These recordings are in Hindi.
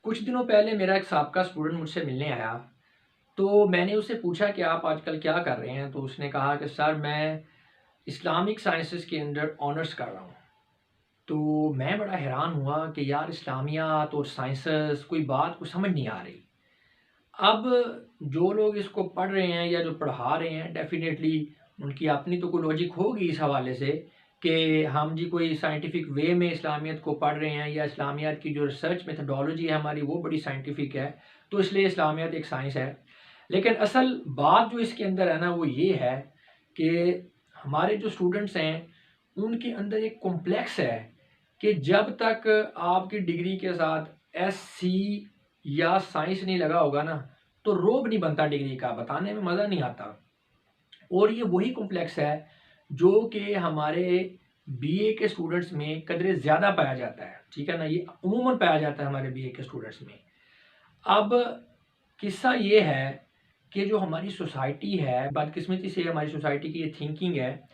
कुछ दिनों पहले मेरा एक साबका स्टूडेंट मुझसे मिलने आया, तो मैंने उससे पूछा कि आप आजकल क्या कर रहे हैं? तो उसने कहा कि सर मैं इस्लामिक साइंसेज़ के अंदर ऑनर्स कर रहा हूँ। तो मैं बड़ा हैरान हुआ कि यार इस्लामियात और साइंसेज़ कोई बात को समझ नहीं आ रही। अब जो लोग इसको पढ़ रहे हैं या जो पढ़ा रहे हैं डेफ़िनेटली उनकी अपनी तो कोई लॉजिक होगी इस हवाले से कि हम जी कोई साइंटिफ़िक वे में इस्लामियत को पढ़ रहे हैं या इस्लामियत की जो रिसर्च मेथोडोलॉजी है हमारी वो बड़ी साइंटिफ़िक है, तो इसलिए इस्लामियत एक साइंस है। लेकिन असल बात जो इसके अंदर है ना वो ये है कि हमारे जो स्टूडेंट्स हैं, उनके अंदर एक कॉम्प्लेक्स है कि जब तक आपकी डिग्री के साथ एससी या साइंस नहीं लगा होगा ना, तो रोब नहीं बनता डिग्री का, बताने में मज़ा नहीं आता। और ये वही कॉम्प्लेक्स है जो कि हमारे बीए के स्टूडेंट्स में कदरे ज़्यादा पाया जाता है, ठीक है ना? ये अमूमन पाया जाता है हमारे बीए के स्टूडेंट्स में। अब किस्सा ये है कि जो हमारी सोसाइटी है, बदकिस्मती से हमारी सोसाइटी की ये थिंकिंग है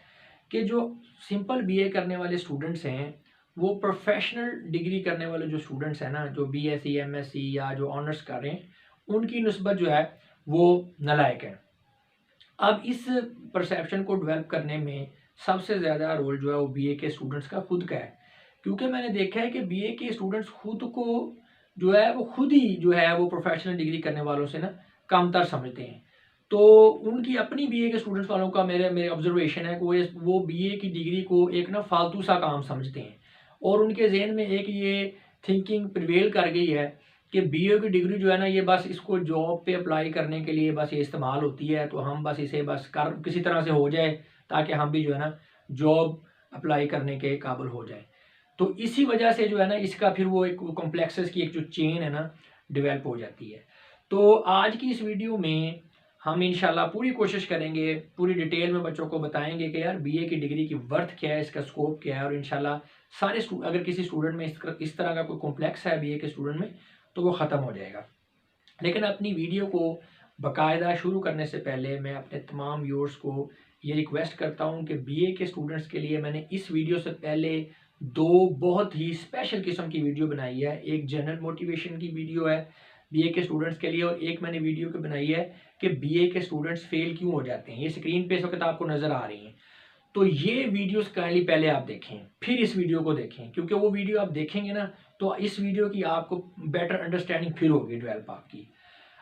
कि जो सिंपल बीए करने वाले स्टूडेंट्स हैं, वो प्रोफेशनल डिग्री करने वाले जो स्टूडेंट्स हैं ना, जो बीएससी, एमएससी या जो ऑनर्स कर रहे हैं, उनकी निस्बत जो है वो नालायक है। अब इस परसेप्शन को डेवलप करने में सबसे ज़्यादा रोल जो है वो बीए के स्टूडेंट्स का खुद का है। क्योंकि मैंने देखा है कि बीए के स्टूडेंट्स खुद को जो है वो खुद ही जो है वो प्रोफेशनल डिग्री करने वालों से ना कमतर समझते हैं। तो उनकी अपनी बीए के स्टूडेंट्स वालों का मेरे मेरे ऑब्जर्वेशन है कि वो बीए की डिग्री को एक ना फालतू सा काम समझते हैं और उनके ज़हन में एक ये थिंकिंग प्रिवेल कर गई है कि बीए की डिग्री जो है ना ये बस इसको जॉब पे अप्लाई करने के लिए बस ये इस्तेमाल होती है, तो हम बस इसे बस कर किसी तरह से हो जाए ताकि हम भी जो है ना जॉब अप्लाई करने के काबिल हो जाए। तो इसी वजह से जो है ना इसका फिर वो एक कॉम्प्लेक्सेस की एक जो चेन है ना डेवलप हो जाती है। तो आज की इस वीडियो में हम इंशाल्लाह पूरी कोशिश करेंगे, पूरी डिटेल में बच्चों को बताएंगे कि यार बीए की डिग्री की वर्थ क्या है, इसका स्कोप क्या है और इंशाल्लाह सारे अगर किसी स्टूडेंट में इस तरह का कोई कॉम्प्लेक्स है बीए के स्टूडेंट में तो वो ख़त्म हो जाएगा। लेकिन अपनी वीडियो को बाकायदा शुरू करने से पहले मैं अपने तमाम व्यूअर्स को ये रिक्वेस्ट करता हूँ कि बीए के स्टूडेंट्स के लिए मैंने इस वीडियो से पहले दो बहुत ही स्पेशल किस्म की वीडियो बनाई है। एक जनरल मोटिवेशन की वीडियो है बीए के स्टूडेंट्स के लिए और एक मैंने वीडियो की बनाई है कि बीए के स्टूडेंट्स फेल क्यों हो जाते हैं। ये स्क्रीन पे इस वक्त आपको नज़र आ रही हैं। तो ये वीडियोस काइंडली पहले आप देखें, फिर इस वीडियो को देखें, क्योंकि वो वीडियो आप देखेंगे ना तो इस वीडियो की आपको बेटर अंडरस्टैंडिंग फिर होगी डेवलप आपकी।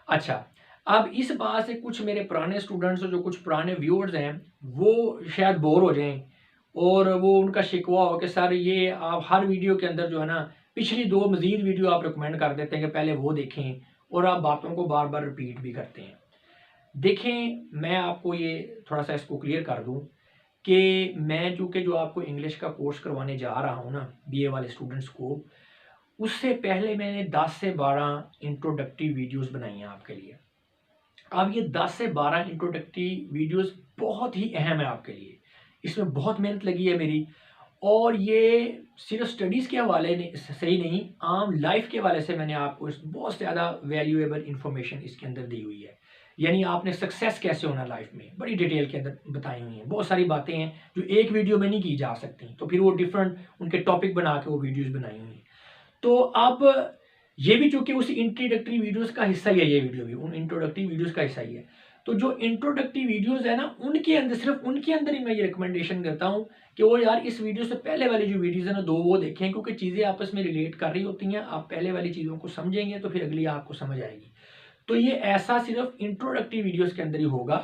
अच्छा, अब इस बात से कुछ मेरे पुराने स्टूडेंट्स और जो कुछ पुराने व्यूअर्स हैं, वो शायद बोर हो जाएँ और वो उनका शिकवा हो कि सर ये आप हर वीडियो के अंदर जो है ना, पिछली 2 मज़ीद वीडियो आप रिकमेंड कर देते हैं कि पहले वो देखें और आप बातों को बार-बार रिपीट भी करते हैं। देखें, मैं आपको ये थोड़ा-सा इसको क्लियर कर दूँ कि मैं चूँकि जो आपको इंग्लिश का कोर्स करवाने जा रहा हूँ ना, बीए वाले स्टूडेंट्स को, उससे पहले मैंने 10 से 12 इंट्रोडक्टरी वीडियोज़ बनाई हैं आपके लिए। अब ये 10 से 12 इंट्रोडक्टरी वीडियोज़ बहुत ही अहम है आपके लिए। इसमें बहुत मेहनत लगी है मेरी और ये सिर्फ़ स्टडीज़ के हवाले से ही नहीं, आम लाइफ़ के हवाले से मैंने आपको इस बहुत ज़्यादा वैल्यूएबल इन्फॉर्मेशन इसके अंदर दी हुई है। यानी आपने सक्सेस कैसे होना लाइफ़ में, बड़ी डिटेल के अंदर बताई हुई हैं। बहुत सारी बातें हैं जो एक वीडियो में नहीं की जा सकती, तो फिर वो डिफरेंट उनके टॉपिक बना के वो वीडियोज़ बनाई हुई हैं। तो अब ये भी चूँकि उसी इंट्रोडक्टरी वीडियोज़ का हिस्सा ही है ये वीडियो भी, उन इंट्रोडक्टरी वीडियोज़ का हिस्सा ही है। तो जो इंट्रोडक्टरी वीडियोज़ है ना, उनके अंदर सिर्फ़ उनके अंदर ही मैं ये रिकमेंडेशन करता हूँ कि वो यार इस वीडियो से पहले वाली जो वीडियोज़ है ना 2 वो देखें, क्योंकि चीज़ें आपस में रिलेट कर रही होती हैं। आप पहले वाली चीज़ों को समझेंगे तो फिर अगली आपको समझ आएगी। तो ये ऐसा सिर्फ़ इंट्रोडक्टरी वीडियोज़ के अंदर ही होगा।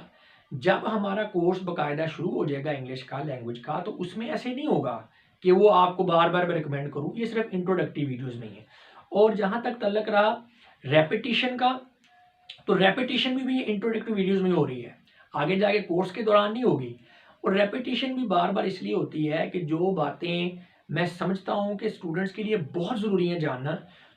जब हमारा कोर्स बाकायदा शुरू हो जाएगा इंग्लिश का, लैंग्वेज का, तो उसमें ऐसे नहीं होगा कि वो आपको बार-बार मैं रिकमेंड करूँ। ये सिर्फ़ इंट्रोडक्टरी वीडियोज़ नहीं है। और जहाँ तक तल्लक रहा रेपिटिशन का, तो रेपिटिशन भी ये इंट्रोडक्टरी वीडियोज़ में हो रही है। आगे जाके कोर्स के दौरान नहीं होगी। और रेपिटिशन भी बार-बार इसलिए होती है कि जो बातें मैं समझता हूँ कि स्टूडेंट्स के लिए बहुत ज़रूरी है जानना,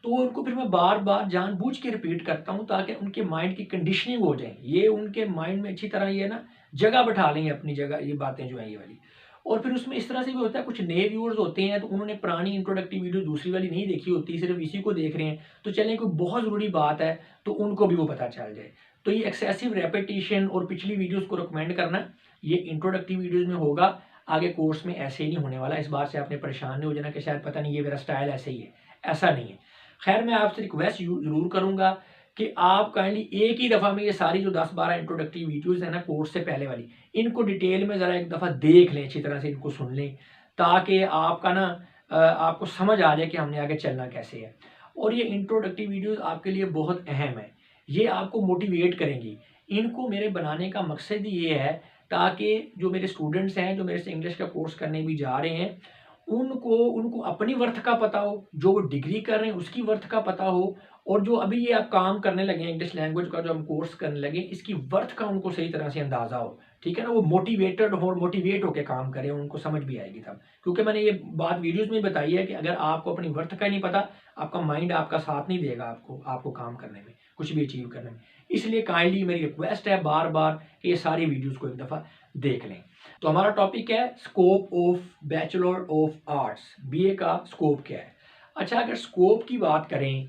तो उनको फिर मैं बार-बार जानबूझ के रिपीट करता हूँ ताकि उनके माइंड की कंडीशनिंग हो जाए। ये उनके माइंड में अच्छी तरह ये ना जगह बैठा लें अपनी जगह, ये बातें जो हैं ये वाली। और फिर उसमें इस तरह से भी होता है, कुछ नए व्यूअर्स होते हैं तो उन्होंने पुरानी इंट्रोडक्टरी वीडियो दूसरी वाली नहीं देखी होती, सिर्फ़ इसी को देख रहे हैं। तो चलें कोई बहुत ज़रूरी बात है तो उनको भी वो पता चल जाए। तो ये एक्सेसिव रेपिटिशन और पिछली वीडियोज़ को रिकमेंड करना, ये इंट्रोडक्टरी वीडियोज़ में होगा। आगे कोर्स में ऐसे ही नहीं होने वाला। इस बात से आपने परेशान नहीं हो जाना कि शायद पता नहीं ये मेरा स्टाइल ऐसे ही है, ऐसा नहीं है। खैर मैं आपसे रिक्वेस्ट ज़रूर करूँगा कि आप काइंडली एक ही दफ़ा में ये सारी जो 10-12 इंट्रोडक्टरी वीडियोज़ हैं ना कोर्स से पहले वाली, इनको डिटेल में ज़रा एक दफ़ा देख लें, अच्छी तरह से इनको सुन लें, ताकि आपका ना आपको समझ आ जाए कि हमने आगे चलना कैसे है। और ये इंट्रोडक्टरी वीडियोज़ आपके लिए बहुत अहम है, ये आपको मोटिवेट करेंगी। इनको मेरे बनाने का मकसद ये है ताकि जो मेरे स्टूडेंट्स हैं, जो मेरे से इंग्लिश का कोर्स करने भी जा रहे हैं, उनको अपनी वर्थ का पता हो, जो वो डिग्री कर रहे हैं उसकी वर्थ का पता हो, और जो अभी ये आप काम करने लगे हैं इंग्लिश लैंग्वेज का जो हम कोर्स करने लगे इसकी वर्थ का उनको सही तरह से अंदाज़ा हो। ठीक है ना, वो मोटिवेटेड हो, मोटिवेट होकर काम करें, उनको समझ भी आएगी तब। क्योंकि मैंने ये बात वीडियोज़ में बताई है कि अगर आपको अपनी वर्थ का ही नहीं पता, आपका माइंड आपका साथ नहीं देगा आपको काम करने में, कुछ भी अचीव करने में। इसलिए काइंडली मेरी रिक्वेस्ट है बार-बार कि ये सारी वीडियोज़ को एक दफ़ा देख लें। तो हमारा टॉपिक है scope of bachelor of arts, BA का स्कोप क्या है। अच्छा, अगर स्कोप की बात करें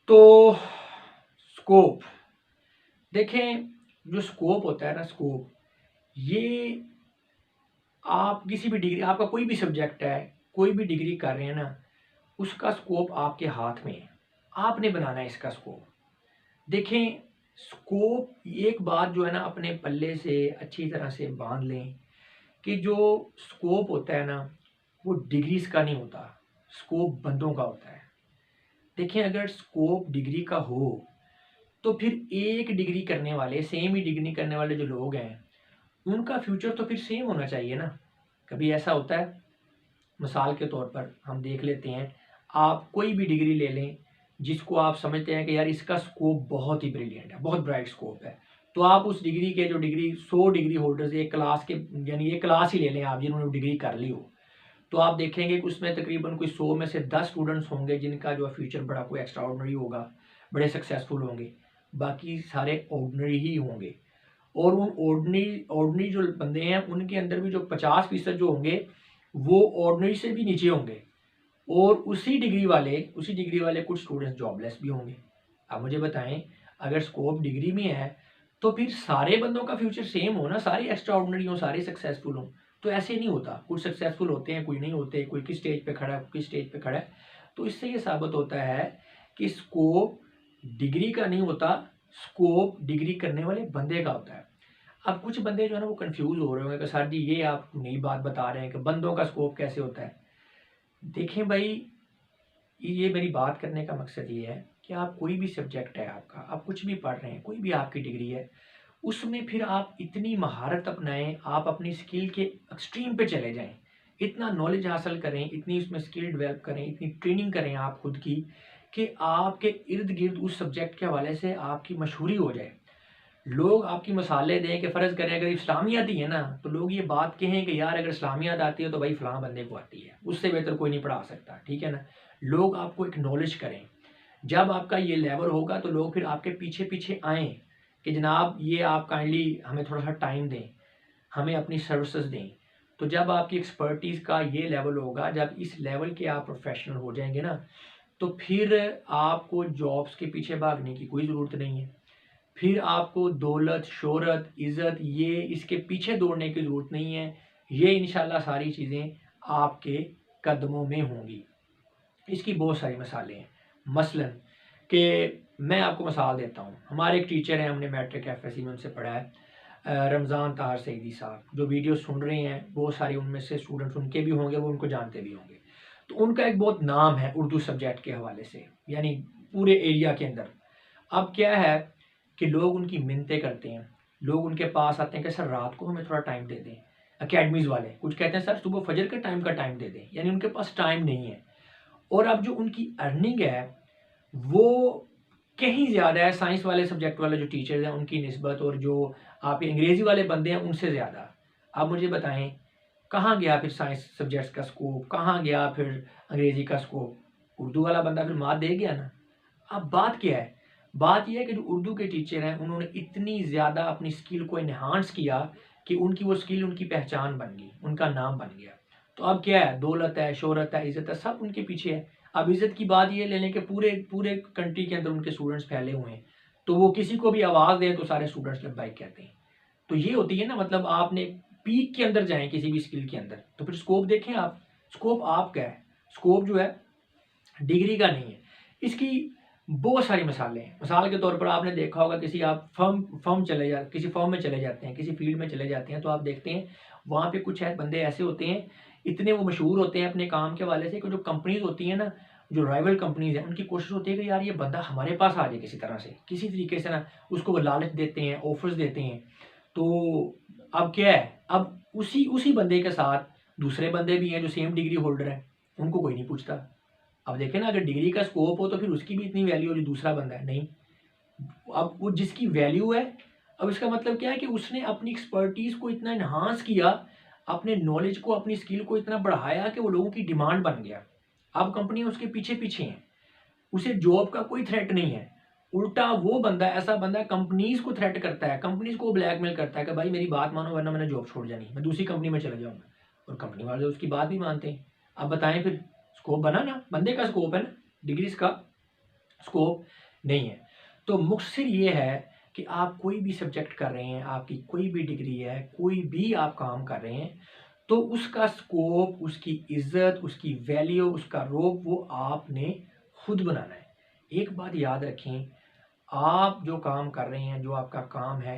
तो स्कोप देखें, जो स्कोप होता है ना, स्कोप ये आप किसी भी डिग्री, आपका कोई भी सब्जेक्ट है, कोई भी डिग्री कर रहे हैं ना, उसका स्कोप आपके हाथ में है, आपने बनाना है इसका स्कोप। देखें, स्कोप एक बात जो है ना अपने पल्ले से अच्छी तरह से बांध लें कि जो स्कोप होता है ना वो डिग्रीज का नहीं होता, स्कोप बंदों का होता है। देखें, अगर स्कोप डिग्री का हो तो फिर एक डिग्री करने वाले, सेम ही डिग्री करने वाले जो लोग हैं उनका फ्यूचर तो फिर सेम होना चाहिए ना। कभी ऐसा होता है, मिसाल के तौर पर हम देख लेते हैं, आप कोई भी डिग्री ले लें जिसको आप समझते हैं कि यार इसका स्कोप बहुत ही ब्रिलियंट है, बहुत ब्राइट स्कोप है, तो आप उस डिग्री के जो डिग्री 100 डिग्री होल्डर्स एक क्लास के, यानी एक क्लास ही ले लें आप जिन्होंने डिग्री कर ली हो, तो आप देखेंगे कि उसमें तकरीबन कोई 100 में से 10 स्टूडेंट्स होंगे जिनका जो फ्यूचर बड़ा कोई एक्स्ट्रा ऑर्डनरी होगा, बड़े सक्सेसफुल होंगे, बाकी सारे ऑर्डनरी ही होंगे। और उन ऑर्डनरी जो बंदे हैं उनके अंदर भी जो 50% जो होंगे वो ऑर्डनरी से भी नीचे होंगे, और उसी डिग्री वाले कुछ स्टूडेंट्स जॉबलेस भी होंगे। अब मुझे बताएं, अगर स्कोप डिग्री में है तो फिर सारे बंदों का फ्यूचर सेम हो ना, सारे एक्स्ट्रा ऑर्डनरी हो, सारे सक्सेसफुल हों। तो ऐसे नहीं होता, कुछ सक्सेसफुल होते हैं, कोई नहीं होते, कोई किस स्टेज पे खड़ा है, किस स्टेज पे खड़ा है। तो इससे ये साबित होता है कि स्कोप डिग्री का नहीं होता, स्कोप डिग्री करने वाले बंदे का होता है। अब कुछ बंदे जो है ना वो कंफ्यूज हो रहे होंगे कि सर जी ये आप नई बात बता रहे हैं कि बंदों का स्कोप कैसे होता है। देखें भाई, ये मेरी बात करने का मकसद ये है कि आप कोई भी सब्जेक्ट है आपका, आप कुछ भी पढ़ रहे हैं, कोई भी आपकी डिग्री है, उसमें फिर आप इतनी महारत अपनाएं, आप अपनी स्किल के एक्सट्रीम पे चले जाएं, इतना नॉलेज हासिल करें, इतनी उसमें स्किल डेवलप करें, इतनी ट्रेनिंग करें आप खुद की कि आपके इर्द गिर्द उस सब्जेक्ट के हवाले से आपकी मशहूरी हो जाए। लोग आपकी मिसालें दें कि फ़र्ज़ करें अगर इस्लामियात ही है ना, तो लोग ये बात कहें कि यार अगर इस्लामियात आती है तो भाई फ़लाँ बंदे को आती है, उससे बेहतर कोई नहीं पढ़ा सकता। ठीक है ना, लोग आपको एक्नॉलेज करें। जब आपका ये लेवल होगा तो लोग फिर आपके पीछे पीछे आएँ कि जनाब ये आप काइंडली हमें थोड़ा सा टाइम दें, हमें अपनी सर्विसेज दें। तो जब आपकी एक्सपर्टीज़ का ये लेवल होगा, जब इस लेवल के आप प्रोफेशनल हो जाएंगे ना, तो फिर आपको जॉब्स के पीछे भागने की कोई ज़रूरत नहीं है। फिर आपको दौलत, शोहरत, इज़्ज़त ये इसके पीछे दौड़ने की ज़रूरत नहीं है। ये इंशाल्लाह सारी चीज़ें आपके कदमों में होंगी। इसकी बहुत सारी मिसालें हैं। मसलन कि मैं आपको मिसाल देता हूँ, हमारे एक टीचर हैं, हमने मैट्रिक एफएससी में उनसे पढ़ा है, रमज़ान ताहर सईदी साहब, जो वीडियो सुन रहे हैं बहुत सारे उनमें से स्टूडेंट्स उनके भी होंगे, वो उनको जानते भी होंगे। तो उनका एक बहुत नाम है उर्दू सब्जेक्ट के हवाले से, यानी पूरे एरिया के अंदर। अब क्या है कि लोग उनकी मिन्नतें करते हैं, लोग उनके पास आते हैं कि सर रात को हमें थोड़ा टाइम दे दें। अकेडमीज़ वाले कुछ कहते हैं सर सुबह फजर के टाइम का टाइम दे दें, यानी उनके पास टाइम नहीं है। और अब जो उनकी अर्निंग है वो कहीं ज़्यादा है साइंस वाले सब्जेक्ट वाले जो टीचर्स हैं उनकी निस्बत, और जो आप अंग्रेज़ी वाले बंदे हैं उनसे ज़्यादा। आप मुझे बताएं कहाँ गया फिर साइंस सब्जेक्ट्स का स्कोप, कहाँ गया फिर अंग्रेज़ी का स्कोप? उर्दू वाला बंदा फिर मात दे गया ना। अब बात क्या है? बात यह है कि जो उर्दू के टीचर हैं उन्होंने इतनी ज़्यादा अपनी स्किल को इन्हांस किया कि उनकी वो स्किल उनकी पहचान बन गई, उनका नाम बन गया। तो अब क्या है, दौलत है, शोहरत है, इज़्ज़त है, सब उनके पीछे है। अब इज़्ज़त की बात ये ले लें कि पूरे पूरे कंट्री के अंदर उनके स्टूडेंट्स फैले हुए हैं, तो वो किसी को भी आवाज़ दें तो सारे स्टूडेंट्स लब्बाइक कहते हैं। तो ये होती है ना, मतलब आपने पीक के अंदर जाएं किसी भी स्किल के अंदर, तो फिर स्कोप देखें आप, स्कोप आपका है, स्कोप जो है डिग्री का नहीं है। इसकी बहुत सारी मिसालें हैं। मिसाल के तौर पर आपने देखा होगा किसी आप किसी फर्म में चले जाते हैं, किसी फील्ड में चले जाते हैं, तो आप देखते हैं वहाँ पे कुछ बंदे ऐसे होते हैं, इतने वो मशहूर होते हैं अपने काम के हवाले से कि जो कंपनीज होती हैं ना, जो राइवल कंपनीज हैं, उनकी कोशिश होती है कि यार ये बंदा हमारे पास आ जाए किसी तरह से, किसी तरीके से ना उसको वो लालच देते हैं, ऑफर्स देते हैं। तो अब क्या है, अब उसी बंदे के साथ दूसरे बंदे भी हैं जो सेम डिग्री होल्डर हैं, उनको कोई नहीं पूछता। अब देखें ना, अगर डिग्री का स्कोप हो तो फिर उसकी भी इतनी वैल्यू हो जो दूसरा बंदा है, नहीं। अब वो जिसकी वैल्यू है, अब इसका मतलब क्या है कि उसने अपनी एक्सपर्टीज को इतना इन्हांस किया, अपने नॉलेज को, अपनी स्किल को इतना बढ़ाया कि वो लोगों की डिमांड बन गया। अब कंपनी उसके पीछे पीछे हैं, उसे जॉब का कोई थ्रेट नहीं है। उल्टा वो बंदा, ऐसा बंदा कंपनीज को थ्रेट करता है, कंपनीज को ब्लैकमेल करता है कि भाई मेरी बात मानो वरना मैंने जॉब छोड़ जानी, मैं दूसरी कंपनी में चला जाऊंगा। और कंपनी वाले उसकी बात भी मानते हैं। अब बताएं फिर स्कोप बना ना, बंदे का स्कोप है ना, डिग्रीज का स्कोप नहीं है। तो मुख्तसर ये है कि आप कोई भी सब्जेक्ट कर रहे हैं, आपकी कोई भी डिग्री है, कोई भी आप काम कर रहे हैं, तो उसका स्कोप, उसकी इज्जत, उसकी वैल्यू, उसका रोब वो आपने खुद बनाना है। एक बात याद रखें, आप जो काम कर रहे हैं, जो आपका काम है,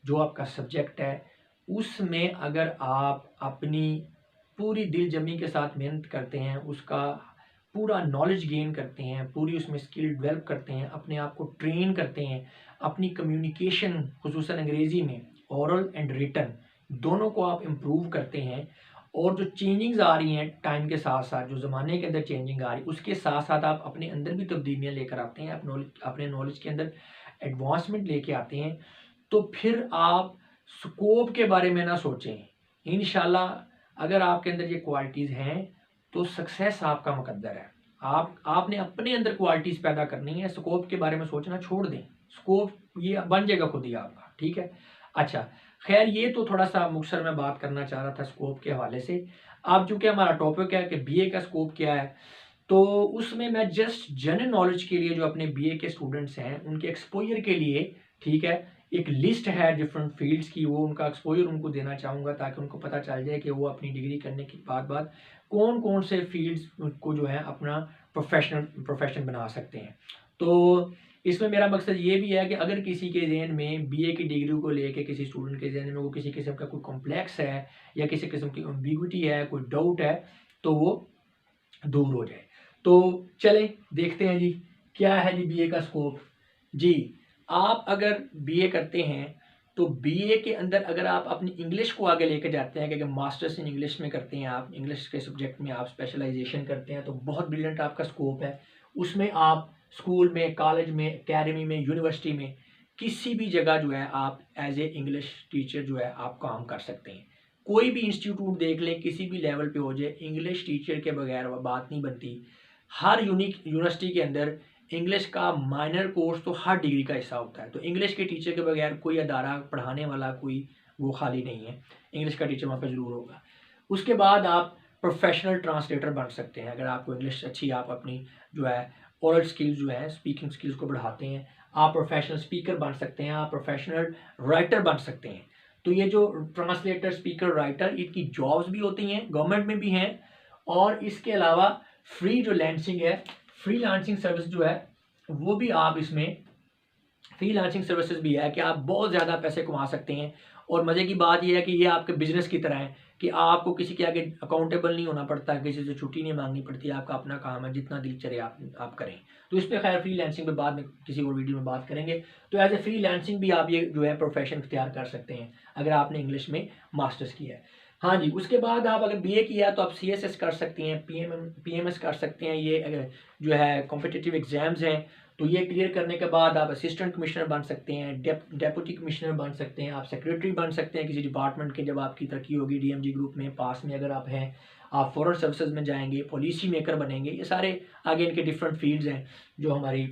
जो आपका सब्जेक्ट है, उसमें अगर आप अपनी पूरी दिल जमी के साथ मेहनत करते हैं, उसका पूरा नॉलेज गेन करते हैं, पूरी उसमें स्किल डेवलप करते हैं, अपने आप को ट्रेन करते हैं, अपनी कम्युनिकेशन खुसूसन अंग्रेज़ी में ओरल एंड रिटन दोनों को आप इम्प्रूव करते हैं, और जो चेंजिंग्स आ रही हैं टाइम के साथ साथ, जो ज़माने के अंदर चेंजिंग आ रही है, उसके साथ साथ आप अपने अंदर भी तब्दीलियाँ लेकर आते हैं, अपने नॉलेज के अंदर एडवांसमेंट लेके आते हैं, तो फिर आप स्कोप के बारे में ना सोचें। इंशाल्लाह अगर आपके अंदर ये क्वालिटीज़ हैं तो सक्सेस आपका मुकद्दर है। आपने अपने अंदर क्वालिटीज़ पैदा करनी है, स्कोप के बारे में सोचना छोड़ दें। स्कोप ये बन जाएगा खुद ही आपका, ठीक है। अच्छा, खैर ये तो थोड़ा सा मुख्तसर मैं बात करना चाह रहा था स्कोप के हवाले से। अब चूँकि हमारा टॉपिक है कि बीए का स्कोप क्या है, तो उसमें मैं जस्ट जनरल नॉलेज के लिए जो अपने बीए के स्टूडेंट्स हैं उनके एक्सपोजर के लिए, ठीक है, एक लिस्ट है डिफरेंट फील्ड्स की, वो उनका एक्सपोजर उनको देना चाहूँगा ताकि उनको पता चल जाए कि वो अपनी डिग्री करने के बाद कौन कौन से फील्ड्स को जो है अपना प्रोफेशन बना सकते हैं। तो इसमें मेरा मकसद ये भी है कि अगर किसी के जहन में बीए की डिग्री को लेके, किसी स्टूडेंट के जहन में वो किसी किस्म का कोई कॉम्प्लेक्स है या किसी किस्म की एम्बिग्विटी है, कोई डाउट है, तो वो दूर हो जाए। तो चलें देखते हैं जी क्या है जी बीए का स्कोप। जी, आप अगर बीए करते हैं तो बीए के अंदर अगर आप अपनी इंग्लिश को आगे लेकर जाते हैं, क्योंकि मास्टर्स इन इंग्लिश में करते हैं, आप इंग्लिश के सब्जेक्ट में आप स्पेशलाइजेशन करते हैं, तो बहुत ब्रिलियंट आपका स्कोप है। उसमें आप स्कूल में, कॉलेज में, एकेडमी में, यूनिवर्सिटी में, किसी भी जगह जो है आप एज ए इंग्लिश टीचर जो है आप काम कर सकते हैं। कोई भी इंस्टीट्यूट देख लें, किसी भी लेवल पे हो जाए, इंग्लिश टीचर के बगैर बात नहीं बनती। हर यूनिवर्सिटी के अंदर इंग्लिश का माइनर कोर्स तो हर डिग्री का हिस्सा होता है, तो इंग्लिश के टीचर के बगैर कोई अदारा पढ़ाने वाला कोई वो खाली नहीं है, इंग्लिश का टीचर वहाँ पर ज़रूर होगा। उसके बाद आप प्रोफेशनल ट्रांसलेटर बन सकते हैं। अगर आपको इंग्लिश अच्छी, आप अपनी जो है ओरल स्किल्स जो है, स्पीकिंग स्किल्स को बढ़ाते हैं, आप प्रोफेशनल स्पीकर बन सकते हैं, आप प्रोफेशनल राइटर बन सकते हैं। तो ये जो ट्रांसलेटर, स्पीकर, राइटर, इनकी जॉब्स भी होती हैं, गवर्नमेंट में भी हैं, और इसके अलावा फ्री जो लैंसिंग है, फ्री लांसिंग सर्विस जो है वो भी आप इसमें, फ्री लांसिंग सर्विसेज भी है कि आप बहुत ज़्यादा पैसे कमा सकते हैं। और मज़े की बात यह है कि ये आपके बिजनेस की तरह है कि आपको किसी के आगे अकाउंटेबल नहीं होना पड़ता, किसी से छुट्टी नहीं मांगनी पड़ती, आपका अपना काम है, जितना दिल चले आप करें। तो इस पर खैर फ्री लांसिंग पे बाद में किसी और वीडियो में बात करेंगे। तो एज ए फ्री लांसिंग भी आप ये जो है प्रोफेशन इख्तियार कर सकते हैं अगर आपने इंग्लिश में मास्टर्स किया है। हाँ जी, उसके बाद आप अगर बीए किया तो आप सीएसएस कर सकते हैं, पीएमएस कर सकते हैं। ये जो है कॉम्पिटिटिव एग्जाम्स हैं, तो ये क्लियर करने के बाद आप असिस्टेंट कमिश्नर बन सकते हैं, डेप्यूटी कमिश्नर बन सकते हैं, आप सेक्रेटरी बन सकते हैं किसी डिपार्टमेंट के। जब आपकी तरक्की होगी डीएमजी ग्रुप में पास में अगर आप हैं, आप फॉरेन सर्विसेज में जाएंगे, पॉलिसी मेकर बनेंगे। ये सारे आगे इनके डिफरेंट फील्ड्स हैं जो हमारी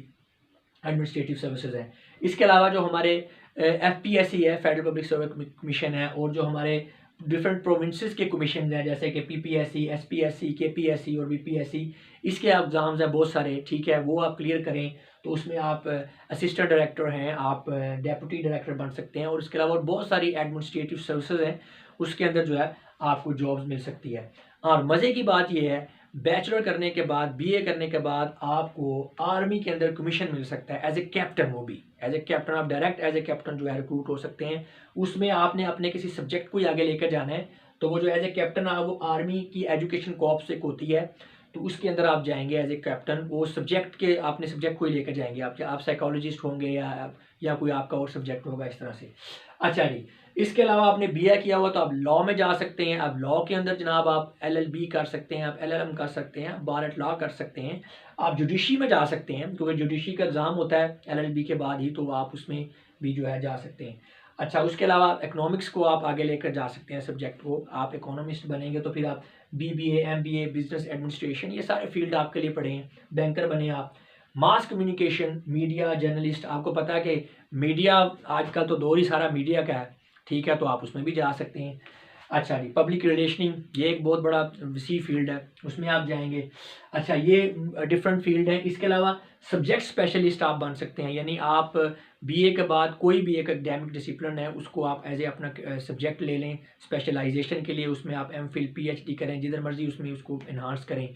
एडमिनिस्ट्रेटिव सर्विसेज हैं। इसके अलावा जो हमारे FPSC है, फेडरल पब्लिक सर्विस कमीशन है, और जो हमारे डिफरेंट प्रोविंसेस के कमीशन हैं जैसे कि PPSC, SPSC, KPSC और BPSC, इसके एग्ज़ाम्स हैं बहुत सारे, ठीक है, वो आप क्लियर करें तो उसमें आप असिस्टेंट डायरेक्टर हैं, आप डेप्यूटी डायरेक्टर बन सकते हैं। और इसके अलावा बहुत सारी एडमिनिस्ट्रेटिव सर्विसेज हैं, उसके अंदर जो है आपको जॉब्स मिल सकती है। और मज़े की बात यह है, बैचलर करने के बाद, बीए करने के बाद आपको आर्मी के अंदर कमीशन मिल सकता है एज ए कैप्टन। वो भी एज ए कैप्टन, आप डायरेक्ट एज ए कैप्टन जो है रिक्रूट हो सकते हैं। उसमें आपने अपने किसी सब्जेक्ट को ही आगे लेकर जाना है, तो वो जो एज ए कैप्टन वो आर्मी की एजुकेशन कॉर्प्स एक होती है, तो उसके अंदर आप जाएंगे एज ए कैप्टन। वो सब्जेक्ट के आपने सब्जेक्ट को ही लेकर जाएंगे, आप साइकोलॉजिस्ट होंगे या कोई आपका और सब्जेक्ट होगा, इस तरह से। अच्छा जी, इसके अलावा आपने बीए किया हुआ तो आप लॉ में जा सकते हैं। आप लॉ के अंदर जनाब आप एलएलबी कर सकते हैं, आप एलएलएम कर सकते हैं, आप बार एट लॉ कर सकते हैं। आप जुडिशरी में जा सकते हैं, क्योंकि जुडिशरी का एग्ज़ाम होता है एलएलबी के बाद ही, तो आप उसमें भी जो है जा सकते हैं। अच्छा, उसके अलावा इकोनॉमिक्स को आप आगे लेकर जा सकते हैं सब्जेक्ट को। आप इकोनॉमिस्ट बनेंगे तो फिर आप बीबीए, एमबीए, बिजनेस एडमिनिस्ट्रेशन, ये सारे फील्ड आपके लिए पड़े हैं। बैंकर बने आप। मास कम्युनिकेशन, मीडिया जर्नलिस्ट, आपको पता है कि मीडिया आजकल तो दौर ही सारा मीडिया का है, ठीक है, तो आप उसमें भी जा सकते हैं। अच्छा जी, पब्लिक रिलेशनिंग, ये एक बहुत बड़ा वसी फील्ड है, उसमें आप जाएंगे। अच्छा, ये डिफरेंट फील्ड है। इसके अलावा सब्जेक्ट स्पेशलिस्ट आप बन सकते हैं, यानी आप बीए के बाद कोई भी एक एकेडमिक डिसिप्लिन है उसको आप एज ए अपना सब्जेक्ट ले लें स्पेशलाइजेशन के लिए। उसमें आप एमफिल, पीएचडी करें, जिधर मर्जी उसमें उसको इन्हांस करें।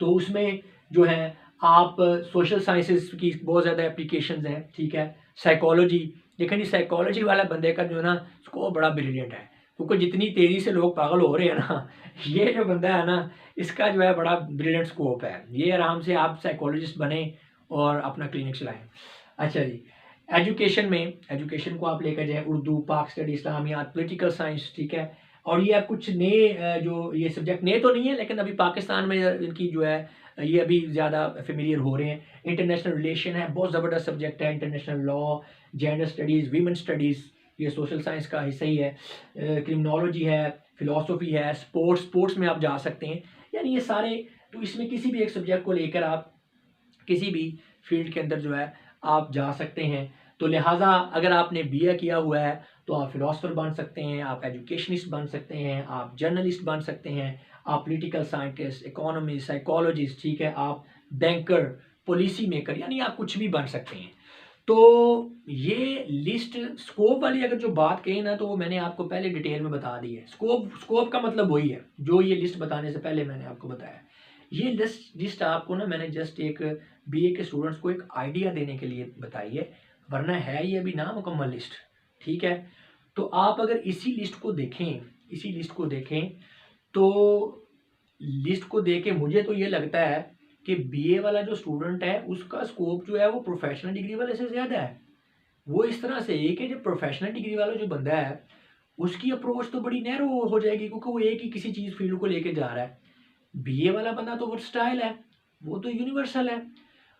तो उसमें जो है आप सोशल साइंसेस की बहुत ज़्यादा एप्लीकेशंस हैं, ठीक है। साइकोलॉजी, लेकिन इस साइकोलॉजी वाला बंदे का जो है ना स्कोप बड़ा ब्रिलियंट है, क्योंकि जितनी तेज़ी से लोग पागल हो रहे हैं ना, ये जो बंदा है ना, इसका जो है बड़ा ब्रिलियंट स्कोप है। ये आराम से आप साइकोलॉजिस्ट बने और अपना क्लिनिक चलाएं। अच्छा जी, एजुकेशन में, एजुकेशन को आप लेकर जाएं, उर्दू, पाक स्टडी, इस्लामियात, पॉलिटिकल साइंस, ठीक है। और ये आप कुछ नए जो ये सब्जेक्ट नए तो नहीं है, लेकिन अभी पाकिस्तान में इनकी जो है ये अभी ज़्यादा फेमिलियर हो रहे हैं। इंटरनेशनल रिलेशन है, बहुत ज़बरदस्त सब्जेक्ट है। International law, gender studies, women studies, ये सोशल साइंस का हिस्सा ही है। क्रिमिनोलॉजी है, फिलॉसफी है, स्पोर्ट्स में आप जा सकते हैं। यानी ये सारे, तो इसमें किसी भी एक सब्जेक्ट को लेकर आप किसी भी फील्ड के अंदर जो है आप जा सकते हैं। तो लिहाजा अगर आपने बीए किया हुआ है तो आप फिलोसफर बन सकते हैं, आप एजुकेशनिस्ट बन सकते हैं, आप जर्नलिस्ट बन सकते हैं, आप पॉलिटिकल साइंटिस्ट, इकोनॉमिस्ट, साइकोलॉजिस्ट, ठीक है, आप बैंकर, पॉलिसी मेकर, यानी आप कुछ भी बन सकते हैं। तो ये लिस्ट स्कोप वाली अगर जो बात कही ना, तो वो मैंने आपको पहले डिटेल में बता दी है। स्कोप का मतलब वही है जो ये लिस्ट बताने से पहले मैंने आपको बताया। ये लिस्ट आपको ना मैंने जस्ट एक बीए के स्टूडेंट्स को एक आइडिया देने के लिए बताई है, वरना है ये अभी ना मुकम्मल लिस्ट, ठीक है। तो आप अगर इसी लिस्ट को देखें तो लिस्ट को देख के मुझे तो ये लगता है कि बीए वाला जो स्टूडेंट है उसका स्कोप जो है वो प्रोफेशनल डिग्री वाले से ज़्यादा है। वो इस तरह से है कि जो प्रोफेशनल डिग्री वाला जो बंदा है उसकी अप्रोच तो बड़ी नैरो हो जाएगी, क्योंकि वो एक ही किसी चीज़ फील्ड को लेके जा रहा है। बीए वाला बंदा तो वर्सटाइल है, वो तो यूनिवर्सल है,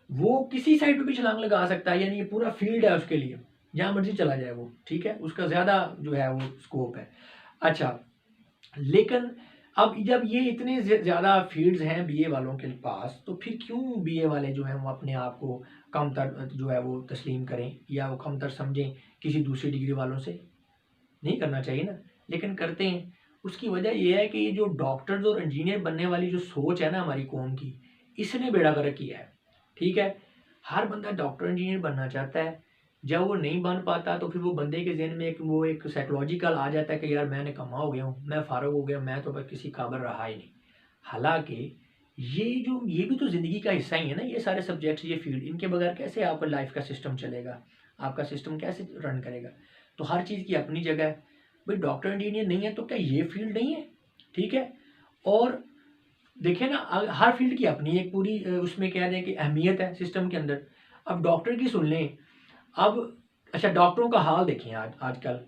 वो किसी साइड पे भी छलांग लगा सकता है, यानी ये पूरा फील्ड है उसके लिए, जहाँ मर्जी चला जाए वो, ठीक है, उसका ज़्यादा जो है वो स्कोप है। अच्छा, लेकिन अब जब ये इतने ज़्यादा फील्ड्स हैं बीए वालों के पास, तो फिर क्यों बीए वाले जो हैं वो अपने आप को कमतर जो है वो तस्लीम करें या वो कमतर समझें किसी दूसरी डिग्री वालों से? नहीं करना चाहिए ना, लेकिन करते हैं। उसकी वजह ये है कि ये जो डॉक्टर्स और इंजीनियर बनने वाली जो सोच है ना हमारी कौम की, इसने बेड़ा गर्क किया है, ठीक है। हर बंदा डॉक्टर इंजीनियर बनना चाहता है। जब वो नहीं बन पाता तो फिर वो बंदे के ज़हन में एक साइकोलॉजिकल आ जाता है कि यार मैं निकम्मा हो गया हूँ, मैं फारुग हो गया, मैं तो बस किसी काबिल रहा ही नहीं। हालाँकि ये भी तो ज़िंदगी का हिस्सा ही है ना, ये सारे सब्जेक्ट्स, ये फील्ड, इनके बगैर कैसे आपका लाइफ का सिस्टम चलेगा, आपका सिस्टम कैसे रन करेगा? तो हर चीज़ की अपनी जगह है। भाई डॉक्टर इंजीनियर नहीं है तो क्या ये फील्ड नहीं है? ठीक है। और देखिए ना, हर फील्ड की अपनी एक पूरी उसमें कह दें कि अहमियत है सिस्टम के अंदर। अब डॉक्टर की सुन लें। अब अच्छा, डॉक्टरों का हाल देखें आजकल।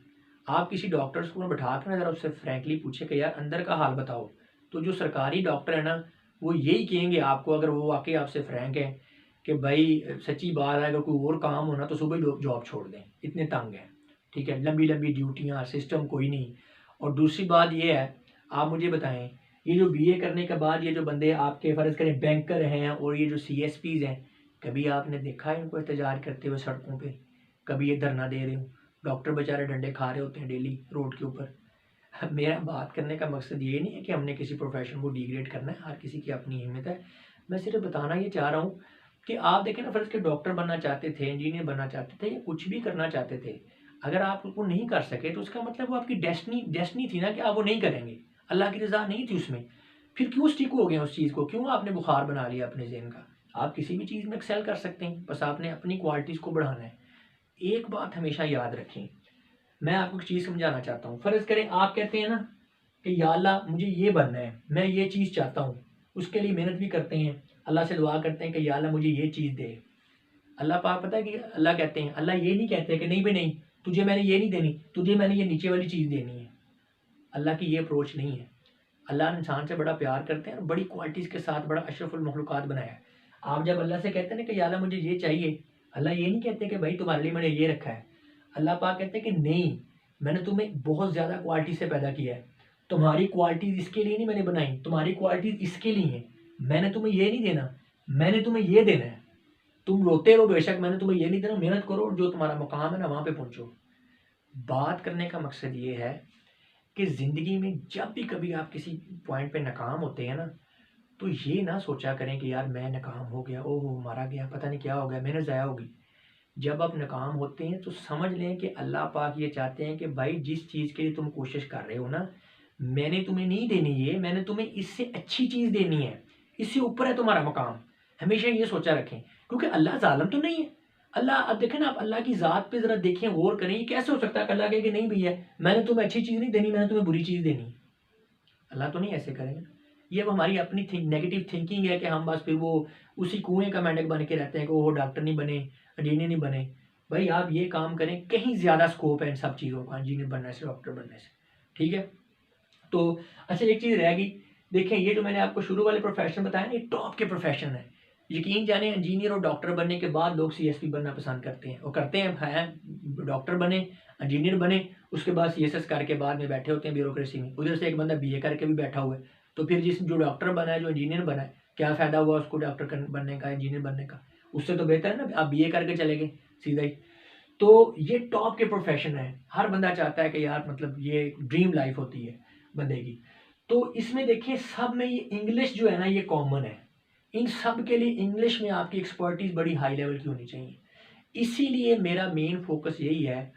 आप किसी डॉक्टर्स को बैठा कर ना ज़रा उससे फ्रैंकली पूछे कि यार अंदर का हाल बताओ, तो जो सरकारी डॉक्टर है ना वो यही कहेंगे आपको, अगर वो वाकई आपसे फ्रैंक है, कि भाई सच्ची बात है, अगर कोई और काम हो ना तो सुबह ही जॉब छोड़ दें, इतने तंग हैं, ठीक है, लंबी लंबी ड्यूटियाँ, सिस्टम कोई नहीं। और दूसरी बात ये है, आप मुझे बताएं, ये जो बीए करने के बाद ये जो बंदे आपके फ़र्ज़ करें बैंकर हैं और ये जो सीएसपीज़ हैं, कभी आपने देखा है इनको एहतजाज करते हुए सड़कों पे? कभी ये धरना दे रहे हो? डॉक्टर बेचारे डंडे खा रहे होते हैं डेली रोड के ऊपर। मेरा बात करने का मकसद ये नहीं है कि हमने किसी प्रोफेशन को डिग्रेड करना है, हर किसी की अपनी हिम्मत है। मैं सिर्फ बताना ये चाह रहा हूँ कि आप देखें ना, फ़र्ज़ के डॉक्टर बनना चाहते थे, इंजीनियर बनना चाहते थे या कुछ भी करना चाहते थे, अगर आप वो नहीं कर सके तो उसका मतलब वो आपकी डेस्टिनी थी ना कि आप वो नहीं करेंगे, अल्लाह की रज़ा नहीं थी उसमें। फिर क्यों स्टिक हो गए उस चीज़ को, क्यों आपने बुखार बना लिया अपने ज़हन का। आप किसी भी चीज़ में एक्सेल कर सकते हैं, बस आपने अपनी क्वालिटीज़ को बढ़ाना है। एक बात हमेशा याद रखें, मैं आपको एक चीज़ समझाना चाहता हूँ। फ़र्ज़ करें आप कहते हैं ना कि या अल्लाह मुझे ये बनना है, मैं ये चीज़ चाहता हूँ, उसके लिए मेहनत भी करते हैं, अल्लाह से दुआ करते हैं कि या अल्लाह मुझे ये चीज़ दे। अल्लाह पाक पता है कि अल्लाह कहते हैं, अल्लाह ये नहीं कहते कि नहीं भाई नहीं, तुझे मैंने ये नहीं देनी, तुझे मैंने ये नीचे वाली चीज़ देनी है। अल्लाह की ये अप्रोच नहीं है। अल्लाह इंसान से बड़ा प्यार करते हैं और बड़ी क्वालिटीज़ के साथ बड़ा अशरफुल मखलूक़ात बनाया है। आप जब अल्लाह से कहते हैं ना कि या अल्लाह मुझे ये चाहिए, अल्लाह ये नहीं कहते कि भाई तुम्हारे लिए मैंने ये रखा है। अल्लाह पाक कहते हैं कि नहीं, मैंने तुम्हें बहुत ज़्यादा क्वालिटी से पैदा किया है। तुम्हारी क्वालिटीज़ इसके लिए नहीं मैंने बनाई, तुम्हारी क्वालिटीज़ इसके लिए हैं। मैंने तुम्हें ये नहीं देना, मैंने तुम्हें ये देना है। तुम रोते रहो बेशक, मैंने तुम्हें ये नहीं देना, मेहनत करो और जो तुम्हारा मुकाम है ना वहाँ पे पहुँचो। बात करने का मकसद ये है कि ज़िंदगी में जब भी कभी आप किसी पॉइंट पे नाकाम होते हैं ना, तो ये ना सोचा करें कि यार मैं नाकाम हो गया, ओहो मारा गया, पता नहीं क्या हो गया, मेहनत ज़ाया होगी। जब आप नाकाम होते हैं तो समझ लें कि अल्लाह पाक ये चाहते हैं कि भाई जिस चीज़ के लिए तुम कोशिश कर रहे हो ना, मैंने तुम्हें नहीं देनी ये, मैंने तुम्हें इससे अच्छी चीज़ देनी है, इससे ऊपर है तुम्हारा मकाम। हमेशा ये सोचा रखें, क्योंकि अल्लाह ज़ालिम तो नहीं है। अल्लाह, अब देखें ना, आप अल्लाह की ज़ात पे ज़रा देखें, गौर करें, ये कैसे हो सकता है कि अल्लाह कहे कि नहीं भैया मैंने तुम्हें अच्छी चीज़ नहीं देनी, मैंने तुम्हें बुरी चीज़ देनी है। अल्लाह तो नहीं ऐसे करेंगे। ये अब हमारी अपनी नेगेटिव थिंकिंग है कि हम बस फिर वो उसी कुएं का मेंढक बन के रहते हैं कि वो डॉक्टर नहीं बने, इंजीनियर नहीं बने। भाई आप ये काम करें, कहीं ज़्यादा स्कोप है इन सब चीज़ों का, इंजीनियर बनने से, डॉक्टर बनने से। ठीक है। तो अच्छा एक चीज़ रह गई, देखें ये जो मैंने आपको शुरू वाले प्रोफेशन बताया ना, ये टॉप के प्रोफेशन है। यकीन जाने इंजीनियर और डॉक्टर बनने के बाद लोग सीएसपी बनना पसंद करते हैं, और करते हैं डॉक्टर बने, इंजीनियर बने, उसके बाद सीएसएस करके बाद में बैठे होते हैं ब्यूरोक्रेसी में। उधर से एक बंदा बीए करके भी बैठा हुआ है, तो फिर जो डॉक्टर बना है, जो इंजीनियर बना है, क्या फ़ायदा हुआ उसको डॉक्टर बनने का, इंजीनियर बनने का। उससे तो बेहतर है ना आप बीए करके चले गए सीधा ही। तो ये टॉप के प्रोफेशन है, हर बंदा चाहता है कि यार मतलब ये ड्रीम लाइफ होती है बंदे की। तो इसमें देखिए सब में ये इंग्लिश जो है ना ये कॉमन है, इन सब के लिए इंग्लिश में आपकी एक्सपर्टीज बड़ी हाई लेवल की होनी चाहिए। इसीलिए मेरा मेन फोकस यही है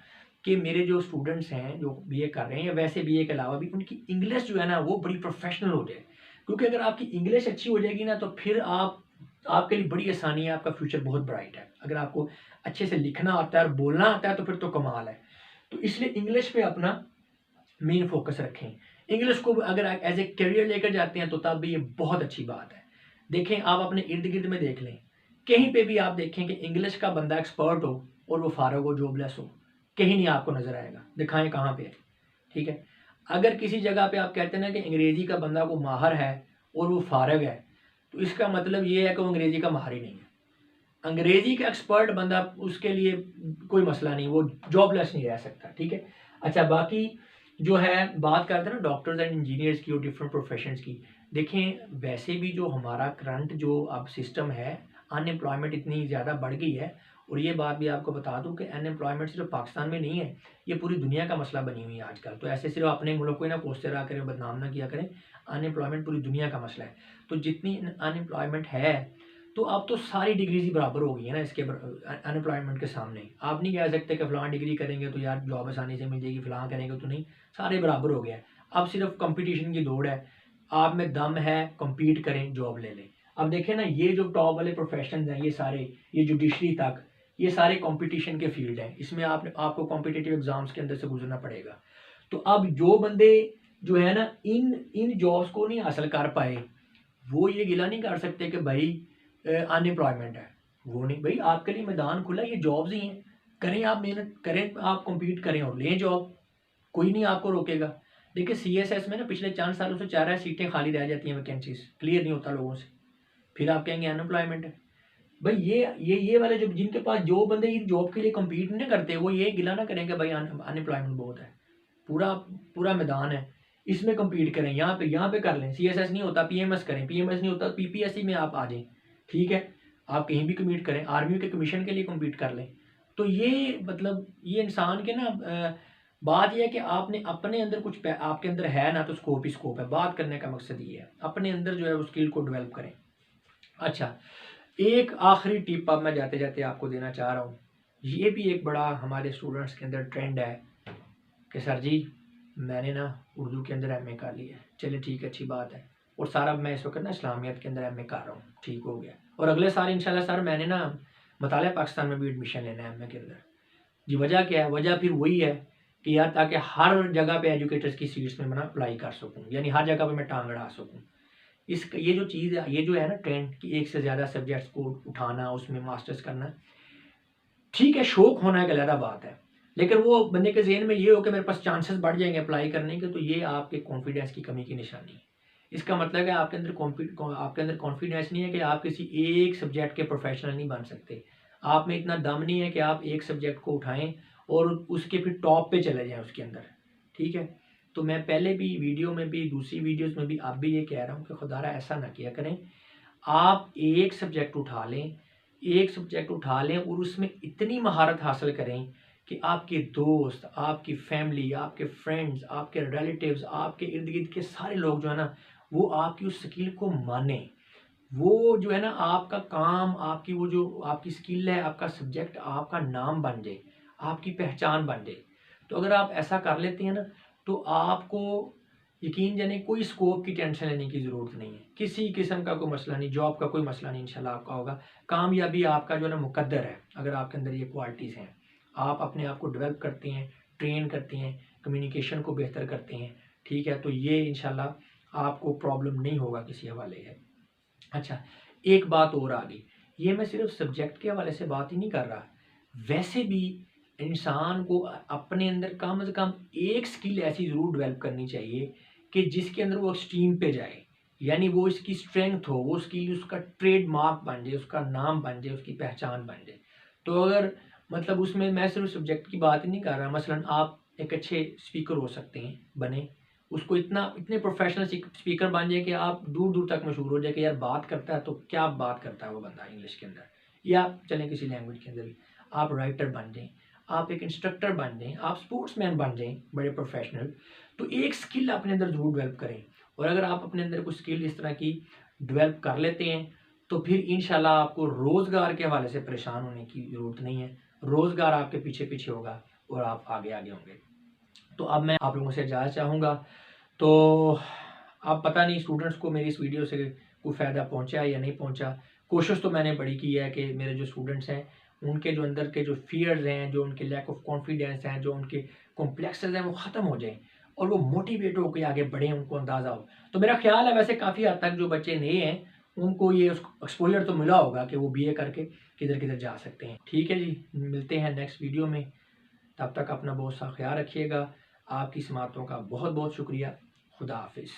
कि मेरे जो स्टूडेंट्स हैं जो बीए कर रहे हैं या वैसे बीए के अलावा भी, उनकी इंग्लिश जो है ना वो बड़ी प्रोफेशनल हो जाए। क्योंकि अगर आपकी इंग्लिश अच्छी हो जाएगी ना, तो फिर आपके लिए बड़ी आसानी है, आपका फ्यूचर बहुत ब्राइट है। अगर आपको अच्छे से लिखना आता है और बोलना आता है तो फिर तो कमाल है। तो इसलिए इंग्लिश पे अपना मेन फोकस रखें। इंग्लिश को अगर आप एज ए करियर लेकर जाते हैं तो तब भी ये बहुत अच्छी बात है। देखें आप अपने इर्द गिर्द में देख लें, कहीं पे भी आप देखें कि इंग्लिश का बंदा एक्सपर्ट हो और वो फारग हो, जॉबलेस हो, कहीं नहीं आपको नजर आएगा। दिखाएं कहाँ पे है। ठीक है। अगर किसी जगह पे आप कहते हैं ना कि अंग्रेजी का बंदा को माहर है और वो फारग है, तो इसका मतलब ये है कि वो अंग्रेजी का माहर ही नहीं है। अंग्रेजी का एक्सपर्ट बंदा, उसके लिए कोई मसला नहीं, वो जॉबलेस नहीं रह सकता। ठीक है। अच्छा बाकी जो है बात करते हैं ना डॉक्टर्स एंड इंजीनियर्स की और डिफरेंट प्रोफेशंस की, देखें वैसे भी जो हमारा करंट जो अब सिस्टम है, अनएम्प्लॉयमेंट इतनी ज़्यादा बढ़ गई है। और ये बात भी आपको बता दूं कि अनएम्प्लॉयमेंट सिर्फ पाकिस्तान में नहीं है, ये पूरी दुनिया का मसला बनी हुई है आजकल। तो ऐसे सिर्फ अपने मुल्क को ही ना कोसते रहा करें, बदनाम ना किया करें। अनएम्प्लॉयमेंट पूरी दुनिया का मसला है। तो जितनी अनएम्प्लॉयमेंट है, तो अब तो सारी डिग्रीज ही बराबर हो गई है ना इसके अनएम्प्लॉयमेंट के सामने। आप नहीं कह सकते कि फ़लाँ डिग्री करेंगे तो यार जॉब आसानी से मिल जाएगी, फ़लाँ करेंगे तो नहीं, सारे बराबर हो गया है। अब सिर्फ कंपटीशन की दौड़ है, आप में दम है, compete करें, जॉब ले लें। अब देखें ना ये जो टॉप वाले प्रोफेशन हैं, ये सारे, ये जुडिशरी तक, ये सारे कंपटीशन के फील्ड हैं। इसमें आपको कॉम्पिटिटिव एग्जाम्स के अंदर से गुजरना पड़ेगा। तो अब जो बंदे जो है ना इन इन जॉब्स को नहीं हासिल कर पाए, वो ये गिला नहीं कर सकते कि भाई अनएम्प्लॉयमेंट है। वो नहीं भाई, आपके लिए मैदान खुला, ये जॉब्स ही हैं। करें आप मेहनत करें, आप कम्पीट करें और लें जॉब, कोई नहीं आपको रोकेगा। देखिए सीएसएस में ना पिछले 4 सालों से 4 सीटें खाली रह जाती हैं, वैकेंसीज क्लियर नहीं होता लोगों से, फिर आप कहेंगे अनएम्प्लॉयमेंट है। भाई ये वाले जो जिनके पास जो बंदे इस जॉब के लिए कम्पीट नहीं करते, वो ये गिला ना करें कि भाई अनएम्प्लॉयमेंट बहुत है। पूरा पूरा मैदान है, इसमें कम्पीट करें, यहाँ पे कर लें। सीएसएस नहीं होता पीएमएस करें, पीएमएस नहीं होता पीपीएससी में आप आ जाएं। ठीक है। आप कहीं भी कम्पीट करें, आर्मी के कमीशन के लिए कम्पीट कर लें। तो ये मतलब ये इंसान के ना बात यह है कि आपने अपने अंदर कुछ आपके अंदर है ना, तो स्कोप ही स्कोप है। बात करने का मकसद ये है, अपने अंदर जो है वो स्किल को डेवलप करें। अच्छा एक आखिरी टिप अब मैं जाते जाते आपको देना चाह रहा हूँ। ये भी एक बड़ा हमारे स्टूडेंट्स के अंदर ट्रेंड है कि सर जी मैंने ना उर्दू के अंदर एमए कर लिया है, चलिए ठीक है, अच्छी बात है, और सारा मैं इस वक्त ना इस्लामियत के अंदर एमए कर रहा हूँ, ठीक हो गया, और अगले साल इंशाल्लाह सर मैंने ना मतालिया पाकिस्तान में भी एडमिशन लेना है एमए के अंदर। जी वजह क्या है? वजह फिर वही है कि यार ताकि हर जगह पे एजुकेटर्स की सीट्स में मैं अप्लाई कर सकूँ, यानी हर जगह पे मैं टांग अड़ा सकूँ। इस ये जो चीज़ है, ये जो है ना ट्रेंड कि एक से ज़्यादा सब्जेक्ट्स को उठाना, उसमें मास्टर्स करना, ठीक है, शौक होना एक अलग बात है, लेकिन वो बंदे के ज़हन में ये हो कि मेरे पास चांसेस बढ़ जाएंगे अप्लाई करने के, तो ये आपके कॉन्फिडेंस की कमी की निशानी है। इसका मतलब है आपके अंदर कॉन्फिडेंस नहीं है कि आप किसी एक सब्जेक्ट के प्रोफेशनल नहीं बन सकते। आप में इतना दम नहीं है कि आप एक सब्जेक्ट को उठाएं और उसके फिर टॉप पे चले जाएं उसके अंदर, ठीक है। तो मैं पहले भी वीडियो में भी, दूसरी वीडियोस में भी अब भी ये कह रहा हूँ कि खुदारा ऐसा ना किया करें। आप एक सब्जेक्ट उठा लें, एक सब्जेक्ट उठा लें और उसमें इतनी महारत हासिल करें कि आपके दोस्त, आपकी फैमिली, आपके फ्रेंड्स, आपके रिलेटिव्स, आपके इर्द गिर्द के सारे लोग जो है ना, वो आपकी उस स्किल को माने। वो जो है ना आपका काम, आपकी वो जो आपकी स्किल है, आपका सब्जेक्ट आपका नाम बन जाए, आपकी पहचान बन जाए। तो अगर आप ऐसा कर लेते हैं ना, तो आपको यकीन जाने कोई स्कोप की टेंशन लेने की ज़रूरत नहीं है, किसी किस्म का कोई मसला नहीं, जॉब का कोई मसला नहीं इंशाल्लाह आपका होगा। कामयाबी आपका जो है ना मुकद्दर है, अगर आपके अंदर ये क्वालिटीज़ हैं, आप अपने आप को डेवलप करते हैं, ट्रेन करते हैं, कम्युनिकेशन को बेहतर करते हैं, ठीक है, तो ये इंशाल्लाह आपको प्रॉब्लम नहीं होगा किसी हवाले है। अच्छा, एक बात और आ गई, ये मैं सिर्फ सब्जेक्ट के हवाले से बात ही नहीं कर रहा, वैसे भी इंसान को अपने अंदर कम से कम एक स्किल ऐसी ज़रूर डेवलप करनी चाहिए कि जिसके अंदर वो एक्सट्रीम पे जाए, यानी वो इसकी स्ट्रेंथ हो, वो स्किल उसका ट्रेडमार्क बन जाए, उसका नाम बन जाए, उसकी पहचान बन जाए। तो अगर मतलब उसमें मैं सिर्फ सब्जेक्ट की बात ही नहीं कर रहा, मसलन आप एक अच्छे स्पीकर हो सकते हैं, बने, उसको इतने प्रोफेशनल स्पीकर बन जाए कि आप दूर दूर तक मशहूर हो जाए कि यार बात करता है तो क्या बात करता है वो बंदा इंग्लिश के अंदर, या चलें किसी लैंग्वेज के अंदर भी। आप राइटर बन जाएं, आप एक इंस्ट्रक्टर बन जाएं, आप स्पोर्ट्समैन बन जाएं, बड़े प्रोफेशनल। तो एक स्किल अपने अंदर ज़रूर डेवलप करें, और अगर आप अपने अंदर कुछ स्किल इस तरह की डेवलप कर लेते हैं तो फिर इंशाल्लाह आपको रोज़गार के हवाले से परेशान होने की ज़रूरत नहीं है, रोज़गार आपके पीछे पीछे होगा और आप आगे आगे होंगे। तो अब मैं आप लोगों से इजाज़त चाहूँगा। तो अब पता नहीं स्टूडेंट्स को मेरी इस वीडियो से कोई फ़ायदा पहुँचा या नहीं पहुँचा। कोशिश तो मैंने बड़ी की है कि मेरे जो स्टूडेंट्स हैं उनके जो अंदर के जो फ़ियर्स हैं, जो उनके लैक ऑफ कॉन्फिडेंस हैं, जो उनके कॉम्प्लेक्सेस हैं, वो ख़त्म हो जाएँ और वो मोटिवेट होकर आगे बढ़ें, उनको अंदाज़ा हो। तो मेरा ख्याल है वैसे काफ़ी हद तक जो बच्चे नए हैं उनको ये एक्सपोजर तो मिला होगा कि वो बीए करके किधर किधर जा सकते हैं। ठीक है जी, मिलते हैं नेक्स्ट वीडियो में। तब तक अपना बहुत सा ख्याल रखिएगा। आपकी समातों का बहुत बहुत शुक्रिया। खुदा हाफिज़।